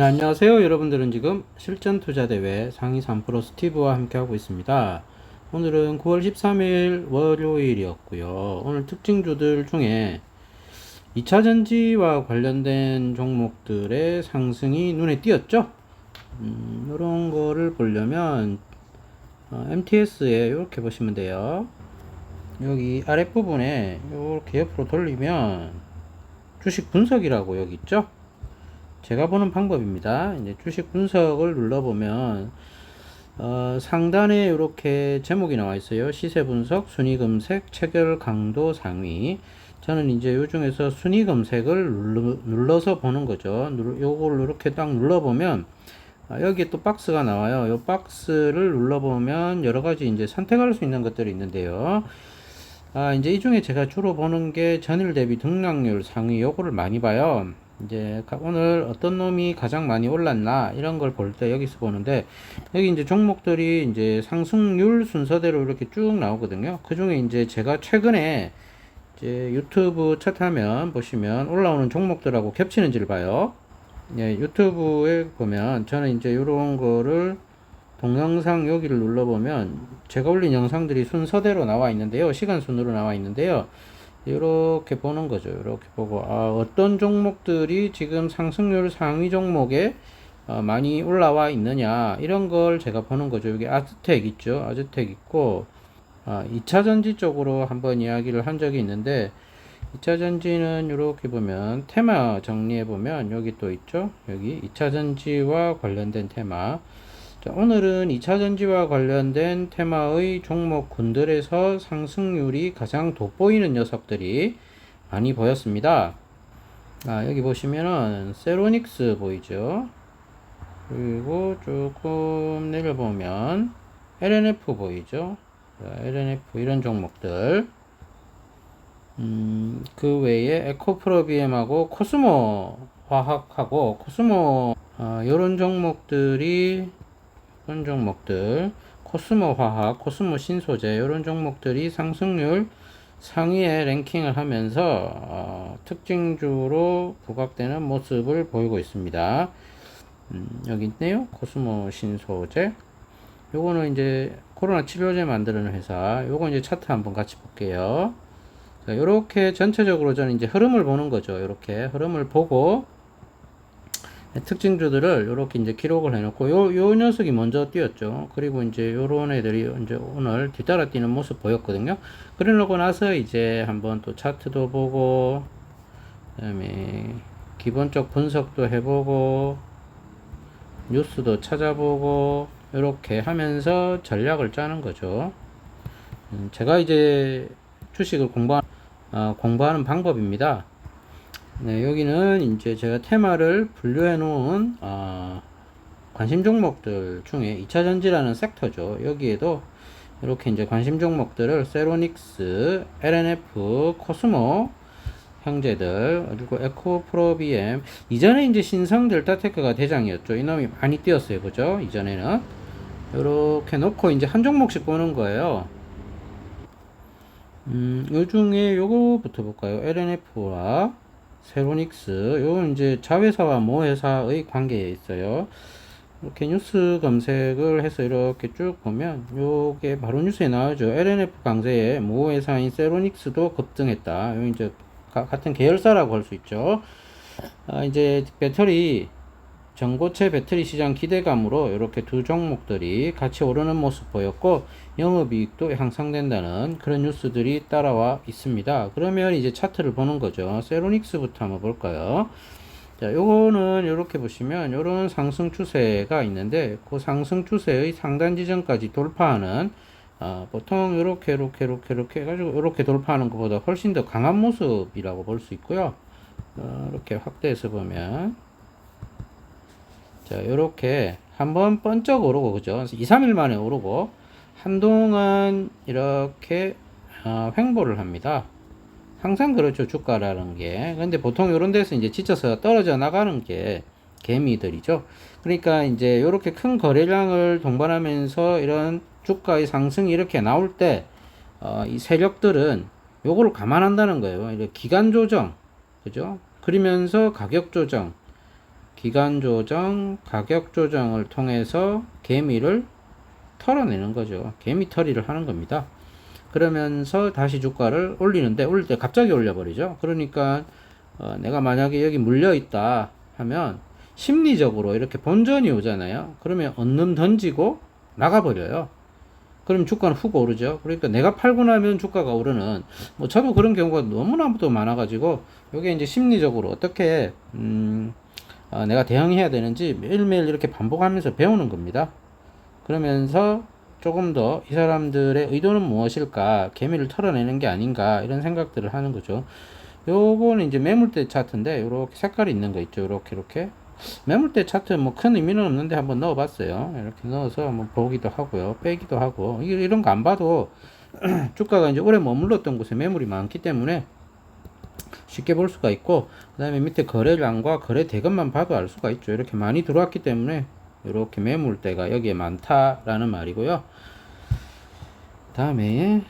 네, 안녕하세요. 여러분들은 지금 실전투자대회 상위 3% 스티브와 함께하고 있습니다. 오늘은 9월 13일 월요일이었고요. 오늘 특징주들 중에 2차전지와 관련된 종목들의 상승이 눈에 띄었죠. 이런 거를 보려면 MTS에 이렇게 보시면 돼요. 여기 아랫부분에 이렇게 옆으로 돌리면 주식 분석이라고 여기 있죠. 제가 보는 방법입니다. 이제 주식 분석을 눌러보면 상단에 이렇게 제목이 나와 있어요. 시세 분석, 순위 검색, 체결 강도 상위. 저는 이제 요 중에서 순위 검색을 눌러서 보는 거죠. 요걸 이렇게 딱 눌러보면 여기에 또 박스가 나와요. 요 박스를 눌러보면 여러 가지 이제 선택할 수 있는 것들이 있는데요. 이제 이 중에 제가 주로 보는 게 전일 대비 등락률 상위 요거를 많이 봐요. 이제 오늘 어떤 놈이 가장 많이 올랐나 이런 걸 볼 때 여기서 보는데 여기 이제 종목들이 이제 상승률 순서대로 이렇게 쭉 나오거든요. 그 중에 이제 제가 최근에 이제 유튜브 차트 화면 보시면 올라오는 종목들하고 겹치는지를 봐요. 예, 유튜브에 보면 저는 이제 이런 거를 동영상 여기를 눌러보면 제가 올린 영상들이 순서대로 나와 있는데요. 시간 순으로 나와 있는데요. 이렇게 보는 거죠. 이렇게 보고 어떤 종목들이 지금 상승률 상위 종목에 많이 올라와 있느냐 이런 걸 제가 보는 거죠. 여기 아즈텍 있죠. 아즈텍 있고 2차전지 쪽으로 한번 이야기를 한 적이 있는데 2차전지는 이렇게 보면 테마 정리해 보면 여기 또 있죠. 여기 2차전지와 관련된 테마. 자, 오늘은 2차전지와 관련된 테마의 종목군들에서 상승률이 가장 돋보이는 녀석들이 많이 보였습니다. 여기 보시면은 세로닉스 보이죠? 그리고 조금 내려보면 LNF 보이죠? LNF 이런 종목들. 그 외에 에코프로비엠하고 코스모 화학하고 코스모 요런 종목들이 이런 종목들 코스모 화학, 코스모 신소재 이런 종목들이 상승률 상위에 랭킹을 하면서 특징주로 부각되는 모습을 보이고 있습니다. 여기 있네요. 코스모 신소재. 요거는 이제 코로나 치료제 만드는 회사. 요거 이제 차트 한번 같이 볼게요. 자, 요렇게 전체적으로 저는 이제 흐름을 보는 거죠. 요렇게 흐름을 보고 특징주들을 이렇게 이제 기록을 해놓고 요 녀석이 먼저 뛰었죠. 그리고 이제 요런 애들이 이제 오늘 뒤따라 뛰는 모습 보였거든요. 그러고 나서 이제 한번 또 차트도 보고 그다음에 기본적 분석도 해보고 뉴스도 찾아보고 이렇게 하면서 전략을 짜는 거죠. 제가 이제 주식을 공부하는 방법입니다. 네, 여기는 이제 제가 테마를 분류해 놓은 관심 종목들 중에 2차전지라는 섹터죠. 여기에도 이렇게 이제 관심 종목들을 세로닉스, LNF, 코스모 형제들, 그리고 에코프로비엠. 이전에 이제 신성 델타테크가 대장이었죠. 이놈이 많이 뛰었어요. 그죠? 이전에는 이렇게 놓고 이제 한 종목씩 보는 거예요. 요 중에 요거부터 볼까요? LNF와 세로닉스, 요 이제 자회사와 모회사의 관계에 있어요. 이렇게 뉴스 검색을 해서 이렇게 쭉 보면 요게 바로 뉴스에 나오죠. LNF 강세에 모회사인 세로닉스도 급등했다. 요 이제 같은 계열사라고 할 수 있죠. 이제 배터리 전고체 배터리 시장 기대감으로 이렇게 두 종목들이 같이 오르는 모습 보였고 영업이익도 향상된다는 그런 뉴스들이 따라와 있습니다. 그러면 이제 차트를 보는 거죠. 세로닉스부터 한번 볼까요? 자, 요거는 이렇게 보시면 요런 상승 추세가 있는데 그 상승 추세의 상단 지점까지 돌파하는 보통 이렇게 해가지고 이렇게 돌파하는 것보다 훨씬 더 강한 모습이라고 볼 수 있고요. 이렇게 확대해서 보면 자, 요렇게 한번 번쩍 오르고, 그죠? 2, 3일 만에 오르고, 한동안 이렇게, 횡보를 합니다. 항상 그렇죠, 주가라는 게. 근데 보통 요런 데서 이제 지쳐서 떨어져 나가는 게 개미들이죠. 그러니까 이제 요렇게 큰 거래량을 동반하면서 이런 주가의 상승이 이렇게 나올 때, 이 세력들은 요거를 감안한다는 거예요. 기간 조정, 그죠? 그러면서 가격 조정, 기간 조정, 가격 조정을 통해서 개미를 털어내는 거죠. 개미 털이를 하는 겁니다. 그러면서 다시 주가를 올리는데, 올릴 때 갑자기 올려버리죠. 그러니까 내가 만약에 여기 물려 있다 하면 심리적으로 이렇게 본전이 오잖아요. 그러면 언능 던지고 나가버려요. 그럼 주가는 훅 오르죠. 그러니까 내가 팔고 나면 주가가 오르는, 뭐 저도 그런 경우가 너무나도 많아가지고, 요게 이제 심리적으로 어떻게 내가 대응해야 되는지 매일매일 이렇게 반복하면서 배우는 겁니다. 그러면서 조금 더 이 사람들의 의도는 무엇일까, 개미를 털어내는 게 아닌가, 이런 생각들을 하는 거죠. 요거는 이제 매물대 차트인데, 요렇게 색깔이 있는 거 있죠. 요렇게 매물대 차트 뭐 큰 의미는 없는데 한번 넣어봤어요. 이렇게 넣어서 한번 보기도 하고요, 빼기도 하고. 이런 거 안 봐도 주가가 이제 오래 머물렀던 곳에 매물이 많기 때문에 쉽게 볼 수가 있고, 그 다음에 밑에 거래량과 거래 대금만 봐도 알 수가 있죠. 이렇게 많이 들어왔기 때문에 이렇게 매물대가 여기에 많다라는 말이고요. 다음에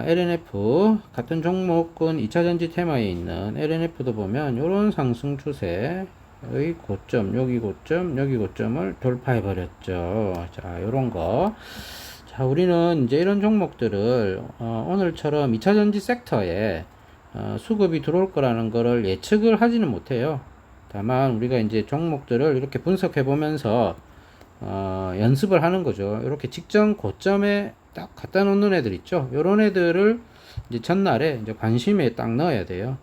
LNF 같은 종목은 2차전지 테마에 있는 LNF도 보면 이런 상승 추세의 고점, 여기 고점, 여기 고점을 돌파해 버렸죠. 자, 요런 거. 자, 우리는 이제 이런 종목들을 오늘처럼 2차전지 섹터에 수급이 들어올 거라는 거를 예측을 하지는 못해요. 다만 우리가 이제 종목들을 이렇게 분석해 보면서 연습을 하는 거죠. 이렇게 직전 고점에 딱 갖다 놓는 애들 있죠. 요런 애들을 이제 전날에 이제 관심에 딱 넣어야 돼요.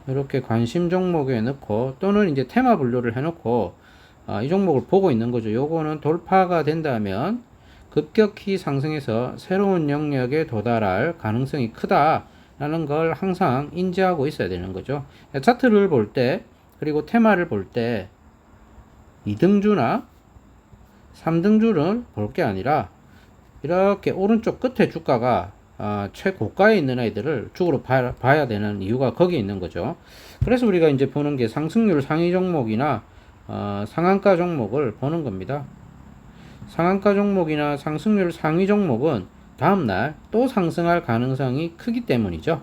이렇게 관심 종목에 넣고, 또는 이제 테마 분류를 해 놓고 이 종목을 보고 있는 거죠. 요거는 돌파가 된다면 급격히 상승해서 새로운 영역에 도달할 가능성이 크다라는 걸 항상 인지하고 있어야 되는 거죠. 차트를 볼 때, 그리고 테마를 볼 때 2등주나 3등주를 볼 게 아니라 이렇게 오른쪽 끝에 주가가 최고가에 있는 애들을 주로 봐야 되는 이유가 거기에 있는 거죠. 그래서 우리가 이제 보는 게 상승률 상위 종목이나 상한가 종목을 보는 겁니다. 상한가 종목이나 상승률 상위 종목은 다음날 또 상승할 가능성이 크기 때문이죠.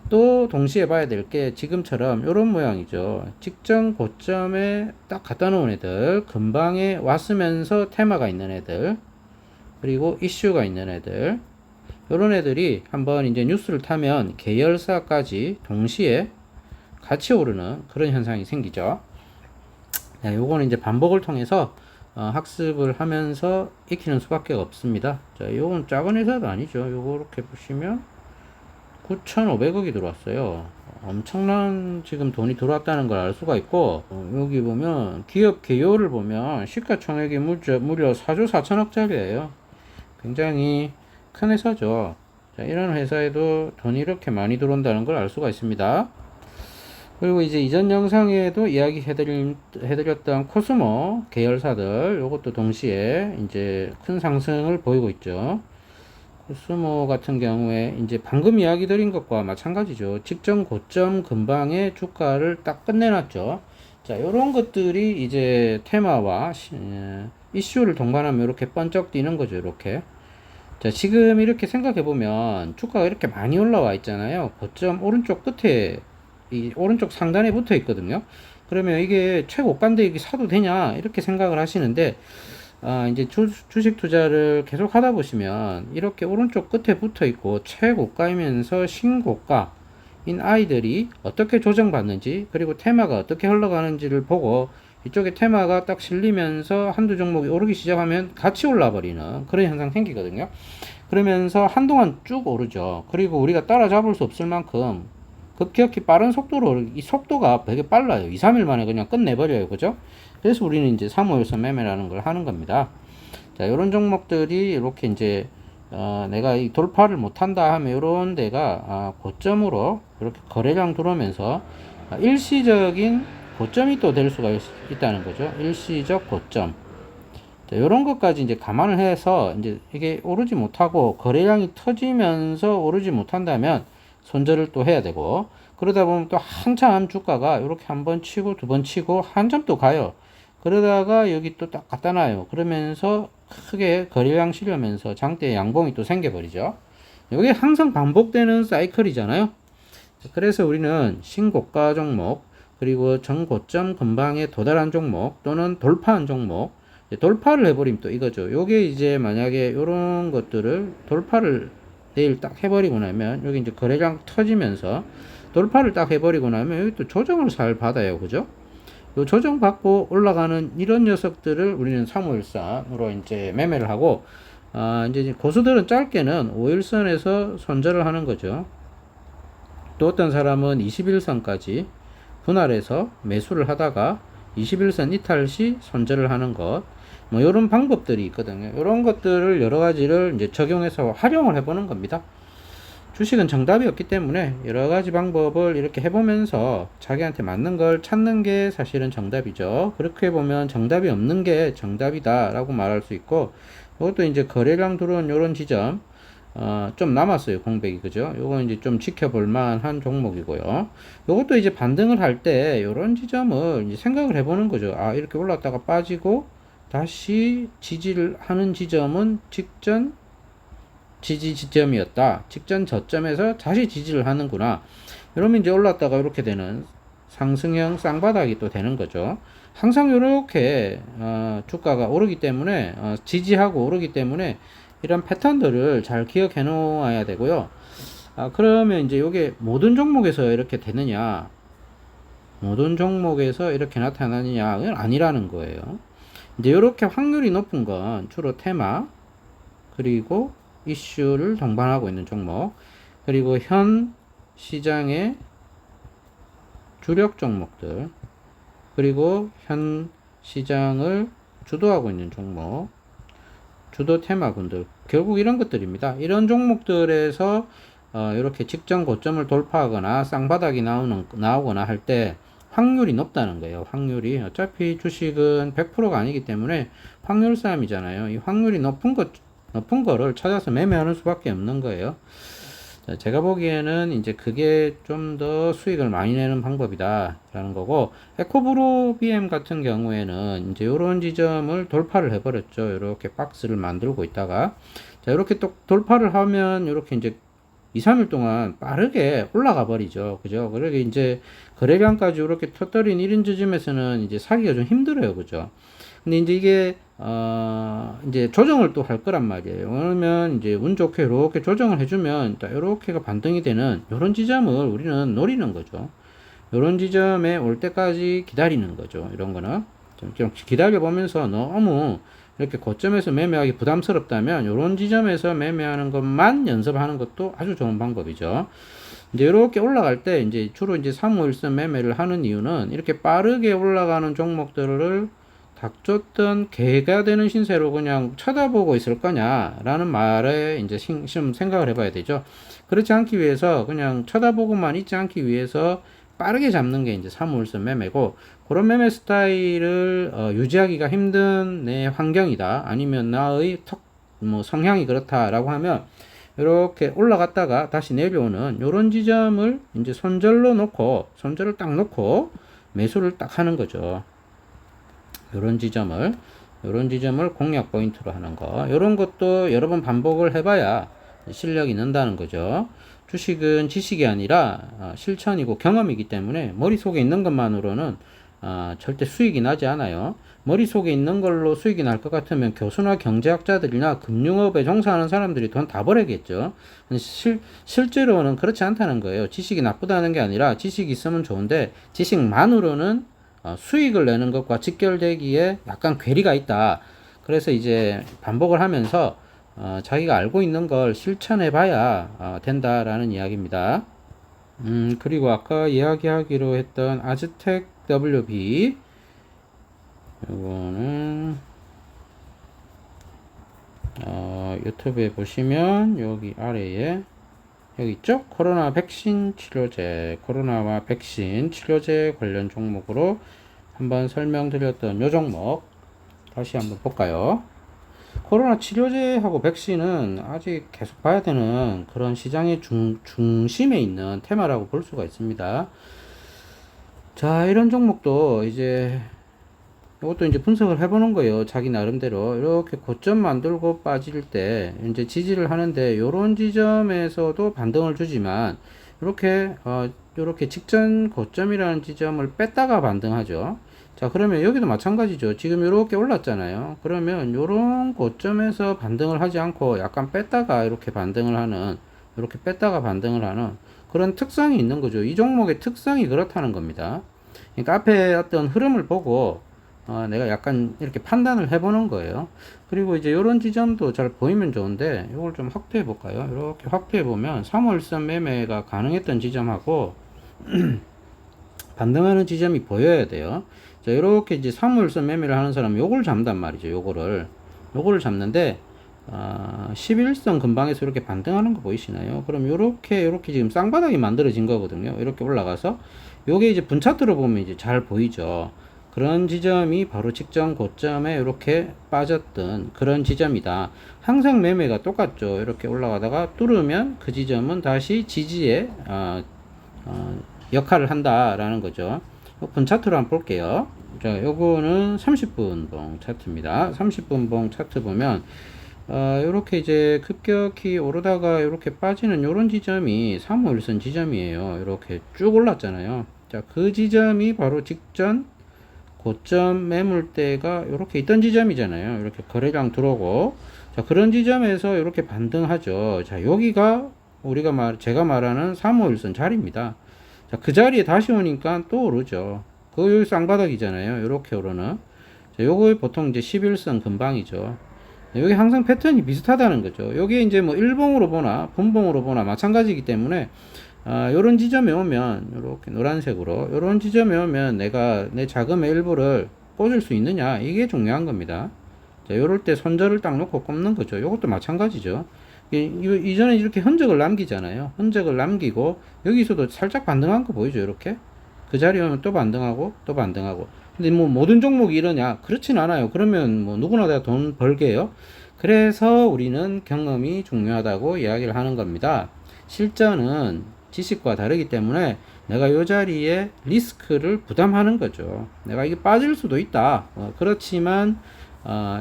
또 동시에 봐야 될 게 지금처럼 이런 모양이죠. 직전 고점에 딱 갖다 놓은 애들, 근방에 왔으면서 테마가 있는 애들, 그리고 이슈가 있는 애들, 이런 애들이 한번 이제 뉴스를 타면 계열사까지 동시에 같이 오르는 그런 현상이 생기죠. 네, 요거는 이제 반복을 통해서 학습을 하면서 익히는 수밖에 없습니다. 자, 요건 작은 회사도 아니죠. 요거 이렇게 보시면 9,500억이 들어왔어요. 엄청난 지금 돈이 들어왔다는 걸 알 수가 있고, 여기 보면 기업 개요를 보면 시가총액이 무려 4조 4천억짜리예요. 굉장히 큰 회사죠. 자, 이런 회사에도 돈이 이렇게 많이 들어온다는 걸 알 수가 있습니다. 그리고 이제 이전 영상에도 이야기 해드렸던 코스모 계열사들, 요것도 동시에 이제 큰 상승을 보이고 있죠. 코스모 같은 경우에 이제 방금 이야기 드린 것과 마찬가지죠. 직전 고점 근방의 주가를 딱 끝내놨죠. 자, 요런 것들이 이제 테마와 이슈를 동반하면 이렇게 번쩍 뛰는 거죠. 이렇게. 자, 지금 이렇게 생각해 보면 주가가 이렇게 많이 올라와 있잖아요. 고점 오른쪽 끝에, 이 오른쪽 상단에 붙어 있거든요. 그러면 이게 최고가인데 이게 사도 되냐, 이렇게 생각을 하시는데, 이제 주식 투자를 계속 하다 보시면 이렇게 오른쪽 끝에 붙어 있고 최고가이면서 신고가인 아이들이 어떻게 조정받는지, 그리고 테마가 어떻게 흘러가는지를 보고 이쪽에 테마가 딱 실리면서 한두 종목이 오르기 시작하면 같이 올라 버리는 그런 현상 생기거든요. 그러면서 한동안 쭉 오르죠. 그리고 우리가 따라잡을 수 없을 만큼 급격히 빠른 속도로, 이 속도가 되게 빨라요. 2, 3일 만에 그냥 끝내버려요. 그죠? 그래서 우리는 이제 3호일선 매매라는 걸 하는 겁니다. 자, 요런 종목들이 이렇게 이제 내가 이 돌파를 못한다 하면 요런 데가 고점으로 이렇게 거래량 들어오면서 일시적인 고점이 또 될 수가 있다는 거죠. 일시적 고점. 자, 요런 것까지 이제 감안을 해서 이제 이게 오르지 못하고 거래량이 터지면서 오르지 못한다면 손절을 또 해야 되고, 그러다 보면 또 한참 주가가 이렇게 한 번 치고 두 번 치고 한 점 또 가요. 그러다가 여기 또 딱 갖다 놔요. 그러면서 크게 거래량 실으면서 장대 양봉이 또 생겨버리죠. 이게 항상 반복되는 사이클이잖아요. 그래서 우리는 신고가 종목, 그리고 전고점 근방에 도달한 종목 또는 돌파한 종목, 돌파를 해버리면 또 이거죠. 요게 이제 만약에 요런 것들을 돌파를 내일 딱 해버리고 나면 여기 이제 거래량 터지면서 돌파를 딱 해버리고 나면 여기 또 조정을 잘 받아요. 그죠? 요 조정 받고 올라가는 이런 녀석들을 우리는 3호일선으로 이제 매매를 하고, 이제 고수들은 짧게는 5일선에서 손절을 하는 거죠. 또 어떤 사람은 21선까지 분할해서 매수를 하다가 21선 이탈 시 손절을 하는 것, 뭐 이런 방법들이 있거든요. 이런 것들을 여러 가지를 이제 적용해서 활용을 해보는 겁니다. 주식은 정답이 없기 때문에 여러 가지 방법을 이렇게 해보면서 자기한테 맞는 걸 찾는 게 사실은 정답이죠. 그렇게 보면 정답이 없는 게 정답이다 라고 말할 수 있고, 이것도 이제 거래량 들어온 이런 지점, 좀 남았어요, 공백이. 그죠? 요거 이제 좀 지켜볼 만한 종목이고요. 요것도 이제 반등을 할 때 요런 지점을 이제 생각을 해보는 거죠. 이렇게 올랐다가 빠지고 다시 지지를 하는 지점은 직전 지지 지점이었다. 직전 저점에서 다시 지지를 하는구나. 이러면 이제 올랐다가 이렇게 되는 상승형 쌍바닥이 또 되는 거죠. 항상 이렇게 주가가 오르기 때문에 지지하고 오르기 때문에 이런 패턴들을 잘 기억해 놓아야 되고요. 그러면 이제 이게 모든 종목에서 이렇게 되느냐, 모든 종목에서 이렇게 나타나느냐, 그건 아니라는 거예요. 이제 이렇게 확률이 높은 건 주로 테마, 그리고 이슈를 동반하고 있는 종목, 그리고 현 시장의 주력 종목들, 그리고 현 시장을 주도하고 있는 종목, 주도 테마군들, 결국 이런 것들입니다. 이런 종목들에서 이렇게 직전 고점을 돌파하거나 쌍바닥이 나오거나 할 때 확률이 높다는 거예요. 확률이 어차피 주식은 100%가 아니기 때문에 확률 싸움이잖아요. 이 확률이 높은 거를 찾아서 매매하는 수밖에 없는 거예요. 제가 보기에는 이제 그게 좀 더 수익을 많이 내는 방법이다 라는 거고, 에코브로 BM 같은 경우에는 이제 요런 지점을 돌파를 해버렸죠. 이렇게 박스를 만들고 있다가, 자, 이렇게 또 돌파를 하면 이렇게 이제 2, 3일 동안 빠르게 올라가 버리죠. 그죠? 그러게 이제 거래량까지 이렇게 터뜨린 이런 지점에서는 이제 사기가 좀 힘들어요. 그죠? 근데 이제 이게 이제 조정을 또 할 거란 말이에요. 그러면 이제 운 좋게 이렇게 조정을 해주면 이렇게가 반등이 되는 이런 지점을 우리는 노리는 거죠. 이런 지점에 올 때까지 기다리는 거죠. 이런 거는 좀 기다려 보면서 너무 이렇게 고점에서 매매하기 부담스럽다면 이런 지점에서 매매하는 것만 연습하는 것도 아주 좋은 방법이죠. 이제 이렇게 올라갈 때 이제 주로 이제 3, 5일선 매매를 하는 이유는 이렇게 빠르게 올라가는 종목들을 닥쳤던 개가 되는 신세로 그냥 쳐다보고 있을 거냐라는 말에 이제 좀 생각을 해봐야 되죠. 그렇지 않기 위해서 그냥 쳐다보고만 있지 않기 위해서 빠르게 잡는 게 이제 3, 5일선 매매고, 그런 매매 스타일을 유지하기가 힘든 내 환경이다, 아니면 나의 성향이 그렇다라고 하면 이렇게 올라갔다가 다시 내려오는 이런 지점을 이제 손절을 딱 놓고 매수를 딱 하는 거죠. 요런 지점을 공략 포인트로 하는 거, 요런 것도 여러 번 반복을 해봐야 실력이 는다는 거죠. 주식은 지식이 아니라 실천이고 경험이기 때문에 머릿속에 있는 것만으로는 절대 수익이 나지 않아요. 머릿속에 있는 걸로 수익이 날 것 같으면 교수나 경제학자들이나 금융업에 종사하는 사람들이 돈 다 벌겠죠. 실제로는 그렇지 않다는 거예요. 지식이 나쁘다는 게 아니라 지식이 있으면 좋은데 지식만으로는 수익을 내는 것과 직결되기에 약간 괴리가 있다. 그래서 이제 반복을 하면서 자기가 알고 있는 걸 실천해 봐야 된다라는 이야기입니다. 그리고 아까 이야기하기로 했던 아즈텍 WB, 이거는 유튜브에 보시면 여기 아래에 여기 있죠? 코로나와 백신 치료제 관련 종목으로 한번 설명드렸던 요 종목 다시 한번 볼까요? 코로나 치료제하고 백신은 아직 계속 봐야 되는 그런 시장의 중심에 있는 테마라고 볼 수가 있습니다. 자, 이런 종목도 이것도 이제 분석을 해보는 거예요. 자기 나름대로. 이렇게 고점 만들고 빠질 때, 이제 지지를 하는데, 요런 지점에서도 반등을 주지만, 이렇게 이렇게 직전 고점이라는 지점을 뺐다가 반등하죠. 자, 그러면 여기도 마찬가지죠. 지금 이렇게 올랐잖아요. 그러면 이런 고점에서 반등을 하지 않고 약간 뺐다가 이렇게 반등을 하는, 이렇게 뺐다가 반등을 하는 그런 특성이 있는 거죠. 이 종목의 특성이 그렇다는 겁니다. 그러니까 앞에 어떤 흐름을 보고 내가 약간 이렇게 판단을 해보는 거예요. 그리고 이제 이런 지점도 잘 보이면 좋은데 이걸 좀 확대해 볼까요? 이렇게 확대해 보면 3월선 매매가 가능했던 지점하고 반등하는 지점이 보여야 돼요. 자, 이렇게 이제 3월선 매매를 하는 사람은 요걸 잡는단 말이죠. 요거를 잡는데 11선 근방에서 이렇게 반등하는 거 보이시나요? 그럼 요렇게 지금 쌍바닥이 만들어진 거거든요. 이렇게 올라가서 요게 이제 분차트로 보면 이제 잘 보이죠. 그런 지점이 바로 직전 고점에 이렇게 빠졌던 그런 지점이다. 항상 매매가 똑같죠. 이렇게 올라가다가 뚫으면 그 지점은 다시 지지의 역할을 한다라는 거죠. 분차트로 한번 볼게요. 자, 요거는 30분 봉 차트입니다. 30분 봉 차트 보면 요렇게 이제 급격히 오르다가 이렇게 빠지는 요런 지점이 3월선 지점이에요. 이렇게 쭉 올랐잖아요. 자, 그 지점이 바로 직전 고점 매물대가 이렇게 있던 지점이잖아요. 이렇게 거래량 들어오고, 자, 그런 지점에서 이렇게 반등하죠. 자, 여기가 제가 말하는 351선 자리입니다. 자, 그 자리에 다시 오니까 또 오르죠. 그 여기 쌍바닥이잖아요. 이렇게 오르는. 자, 요거 보통 이제 11선 근방이죠. 여기 항상 패턴이 비슷하다는 거죠. 여기 이제 뭐 일봉으로 보나 분봉으로 보나 마찬가지이기 때문에 요런 지점에 오면 이렇게 노란색으로 요런 지점에 오면 내가 내 자금의 일부를 꽂을 수 있느냐, 이게 중요한 겁니다. 자, 요럴 때 손절을 딱 놓고 꼽는 거죠. 요것도 마찬가지죠. 이전에 이렇게 흔적을 남기잖아요. 흔적을 남기고 여기서도 살짝 반등한 거 보이죠. 이렇게 그 자리에 오면 또 반등하고 또 반등하고. 근데 뭐 모든 종목이 이러냐? 그렇진 않아요. 그러면 뭐 누구나 다 돈 벌게요. 그래서 우리는 경험이 중요하다고 이야기를 하는 겁니다. 실전은 지식과 다르기 때문에 내가 이 자리에 리스크를 부담하는 거죠. 내가 이게 빠질 수도 있다. 그렇지만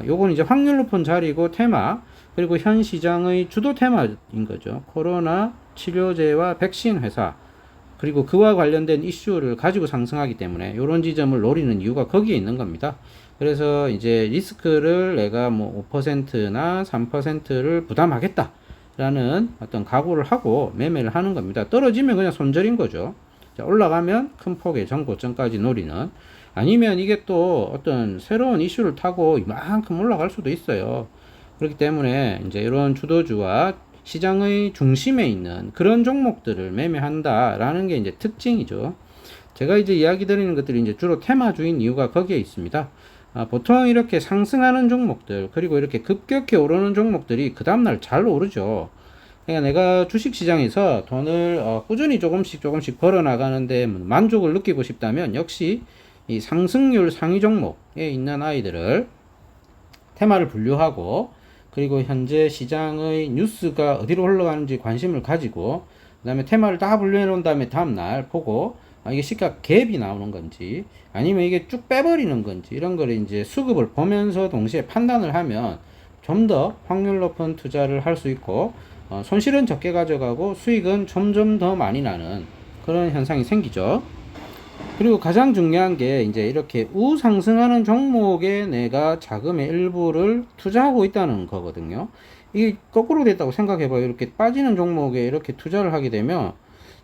요건 이제 확률 높은 자리고 테마, 그리고 현 시장의 주도 테마인 거죠. 코로나 치료제와 백신 회사, 그리고 그와 관련된 이슈를 가지고 상승하기 때문에 이런 지점을 노리는 이유가 거기에 있는 겁니다. 그래서 이제 리스크를 내가 뭐 5%나 3%를 부담하겠다 라는 어떤 각오를 하고 매매를 하는 겁니다. 떨어지면 그냥 손절인 거죠. 자, 올라가면 큰 폭의 전고점까지 노리는, 아니면 이게 또 어떤 새로운 이슈를 타고 이만큼 올라갈 수도 있어요. 그렇기 때문에 이제 이런 주도주와 시장의 중심에 있는 그런 종목들을 매매한다라는 게 이제 특징이죠. 제가 이제 이야기 드리는 것들이 이제 주로 테마주인 이유가 거기에 있습니다. 보통 이렇게 상승하는 종목들, 그리고 이렇게 급격히 오르는 종목들이 그 다음날 잘 오르죠. 그러니까 내가 주식시장에서 돈을 꾸준히 조금씩 벌어 나가는데 만족을 느끼고 싶다면 역시 이 상승률 상위 종목에 있는 아이들을 테마를 분류하고, 그리고 현재 시장의 뉴스가 어디로 흘러가는지 관심을 가지고, 그 다음에 테마를 다 분류해 놓은 다음에 다음날 보고 이게 시가 갭이 나오는 건지 아니면 이게 쭉 빼버리는 건지 이런 거를 이제 수급을 보면서 동시에 판단을 하면 좀 더 확률 높은 투자를 할 수 있고 손실은 적게 가져가고 수익은 점점 더 많이 나는 그런 현상이 생기죠. 그리고 가장 중요한 게 이제 이렇게 우상승하는 종목에 내가 자금의 일부를 투자하고 있다는 거거든요. 이게 거꾸로 됐다고 생각해봐요. 이렇게 빠지는 종목에 이렇게 투자를 하게 되면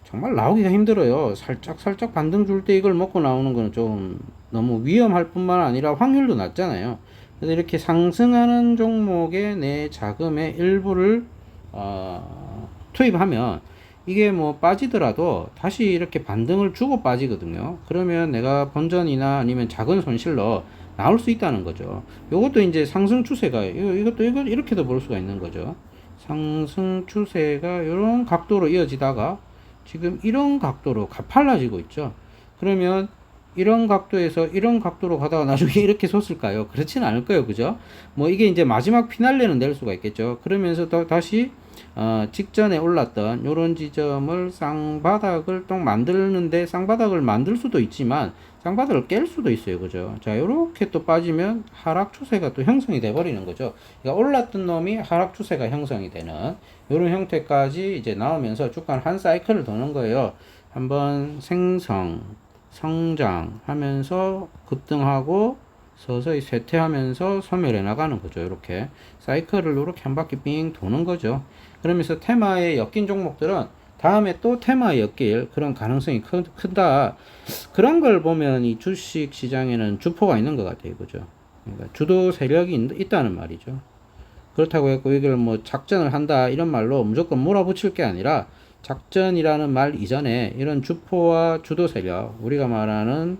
정말 나오기가 힘들어요. 살짝 반등 줄 때 이걸 먹고 나오는 거는 좀 너무 위험할 뿐만 아니라 확률도 낮잖아요. 그래서 이렇게 상승하는 종목에 내 자금의 일부를 투입하면 이게 뭐 빠지더라도 다시 이렇게 반등을 주고 빠지거든요. 그러면 내가 본전이나 아니면 작은 손실로 나올 수 있다는 거죠. 요것도 이제 상승 추세가 이것도 이렇게도 볼 수가 있는 거죠. 상승 추세가 이런 각도로 이어지다가 지금 이런 각도로 가팔라지고 있죠. 그러면 이런 각도에서 이런 각도로 가다가 나중에 이렇게 솟을까요? 그렇지는 않을 거예요. 그죠? 뭐 이게 이제 마지막 피날레는 낼 수가 있겠죠. 그러면서 또 다시 직전에 올랐던 요런 지점을 쌍바닥을 또 만드는데 쌍바닥을 만들 수도 있지만 쌍바닥을 깰 수도 있어요. 그죠? 자, 요렇게 또 빠지면 하락 추세가 또 형성이 돼 버리는 거죠. 그러니까 올랐던 놈이 하락 추세가 형성이 되는 요런 형태까지 이제 나오면서 주가는 한 사이클을 도는 거예요. 한번 생성, 성장하면서 급등하고 서서히 쇠퇴하면서 소멸해 나가는 거죠. 이렇게 사이클을 이렇게 한 바퀴 삥 도는 거죠. 그러면서 테마에 엮인 종목들은 다음에 또 테마에 엮일 그런 가능성이 큰다. 그런 걸 보면 이 주식 시장에는 주포가 있는 것 같아요. 그죠? 그러니까 주도 세력이 있다는 말이죠. 그렇다고 해서 이걸 뭐 작전을 한다 이런 말로 무조건 몰아붙일 게 아니라 작전이라는 말 이전에 이런 주포와 주도 세력, 우리가 말하는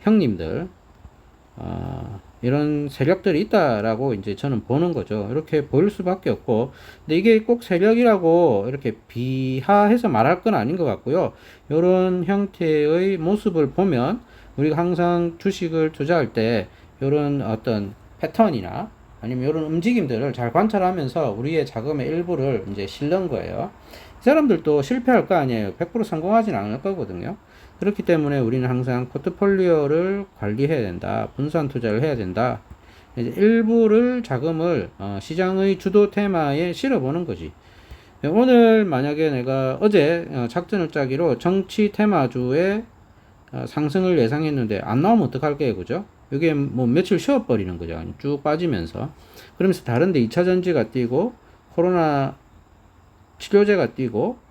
형님들, 이런 세력들이 있다라고 이제 저는 보는 거죠. 이렇게 보일 수밖에 없고, 근데 이게 꼭 세력이라고 이렇게 비하해서 말할 건 아닌 것 같고요. 이런 형태의 모습을 보면 우리가 항상 주식을 투자할 때 이런 어떤 패턴이나 아니면 이런 움직임들을 잘 관찰하면서 우리의 자금의 일부를 이제 실는 거예요. 이 사람들도 실패할 거 아니에요. 100% 성공하진 않을 거거든요. 그렇기 때문에 우리는 항상 포트폴리오를 관리해야 된다. 분산 투자를 해야 된다. 이제 일부를 자금을 시장의 주도 테마에 실어보는 거지. 오늘 만약에 내가 어제 작전을 짜기로 정치 테마주의 상승을 예상했는데 안 나오면 어떡할게요, 그죠? 이게 뭐 며칠 쉬어버리는 거죠. 쭉 빠지면서. 그러면서 다른데 2차 전지가 뛰고 코로나 치료제가 뛰고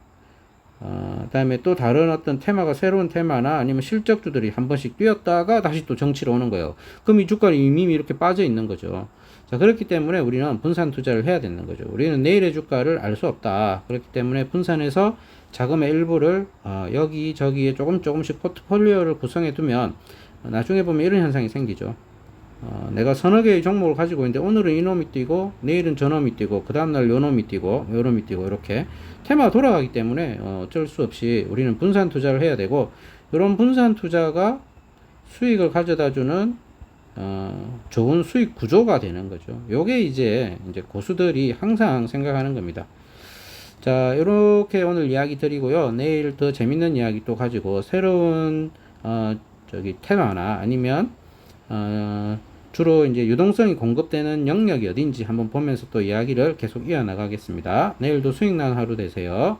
그다음에 또 다른 어떤 테마가 새로운 테마나 아니면 실적주들이 한 번씩 뛰었다가 다시 또 정치로 오는 거예요. 그럼 이 주가는 이미 이렇게 빠져 있는 거죠. 자, 그렇기 때문에 우리는 분산 투자를 해야 되는 거죠. 우리는 내일의 주가를 알 수 없다. 그렇기 때문에 분산해서 자금의 일부를 여기저기에 조금씩 포트폴리오를 구성해 두면 나중에 보면 이런 현상이 생기죠. 내가 서너 개의 종목을 가지고 있는데 오늘은 이놈이 뛰고 내일은 저놈이 뛰고 그 다음날 요놈이 뛰고 요놈이 뛰고 이렇게 테마가 돌아가기 때문에 어쩔 수 없이 우리는 분산 투자를 해야 되고, 이런 분산 투자가 수익을 가져다 주는 좋은 수익 구조가 되는 거죠. 요게 이제 고수들이 항상 생각하는 겁니다. 자, 이렇게 오늘 이야기 드리고요. 내일 더 재밌는 이야기 또 가지고 새로운 테마나 아니면 주로 이제 유동성이 공급되는 영역이 어딘지 한번 보면서 또 이야기를 계속 이어나가겠습니다. 내일도 수익난 하루 되세요.